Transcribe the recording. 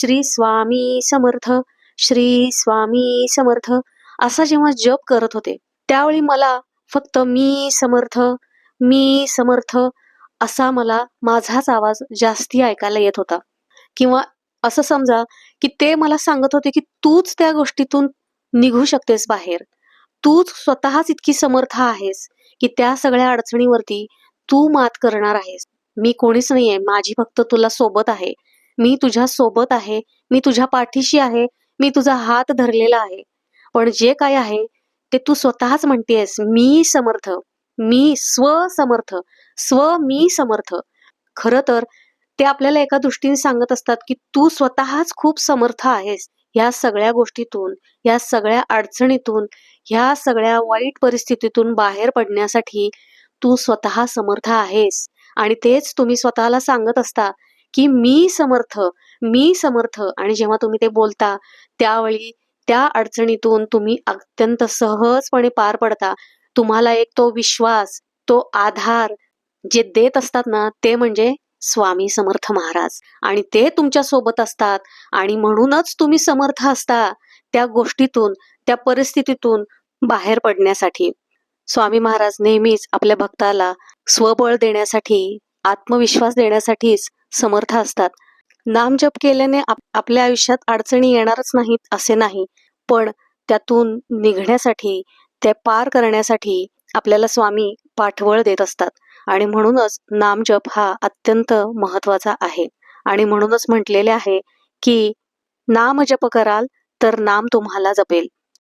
श्री स्वामी समर्थ, श्री स्वामी समर्थ असा जेव्हा जप करत होते, त्यावेळी मला फक्त मी समर्थ असा मला माझाच आवाज जास्ती ऐकायला येत होता. किंवा असं समजा की ते मला सांगत होते की तूच त्या गोष्टीतून निघू शकतेस बाहेर. तूच स्वतःच इतकी समर्थ आहेस की त्या सगळ्या अडचणीवरती तू मात करणार आहेस. मी कोणीच नाहीये, माझी फक्त तुला सोबत आहे. मी तुझ्या सोबत आहे, मी तुझ्या पाठीशी आहे, मी तुझा हात धरलेला आहे. पण जे काय आहे ते तू स्वतःच म्हणतेस, मी समर्थ, मी स्वसमर्थ, मी समर्थ. खरं तर ते आपल्याला एका दृष्टीने सांगत असतात की तू स्वतःच खूप समर्थ आहेस. ह्या सगळ्या गोष्टीतून, ह्या सगळ्या अडचणीतून, ह्या सगळ्या वाईट परिस्थितीतून बाहेर पडण्यासाठी तू स्वतः समर्थ आहेस. आणि तेच तुम्ही स्वतःला सांगत असता की मी समर्थ, मी समर्थ. आणि जेव्हा तुम्ही ते बोलता त्यावेळी त्या अडचणीतून तुम्ही अत्यंत सहजपणे पार पडता. तुम्हाला एक तो विश्वास, तो आधार जे देत असतात ना, ते म्हणजे स्वामी समर्थ महाराज. आणि ते तुमच्या सोबत असतात आणि म्हणूनच तुम्ही समर्थ असता त्या गोष्टीतून, त्या परिस्थितीतून बाहेर पडण्यासाठी. स्वामी महाराज नेहमीच आपल्या भक्ताला स्वबळ देण्यासाठी, आत्मविश्वास देण्यासाठीच समर्थ असतात. नामजप केल्याने आपल्या आयुष्यात अडचणी येणारच नाहीत असे नाही, पण त्यातून निघण्यासाठी, ते पार करण्यासाठी आपल्याला स्वामी पाठबळ देत असतात. आणि म्हणूनच नामजप हा अत्यंत महत्वाचा आहे. आणि म्हणूनच म्हटलेले आहे की नाम जप कराल तर नाम तुम्हाला जपेल.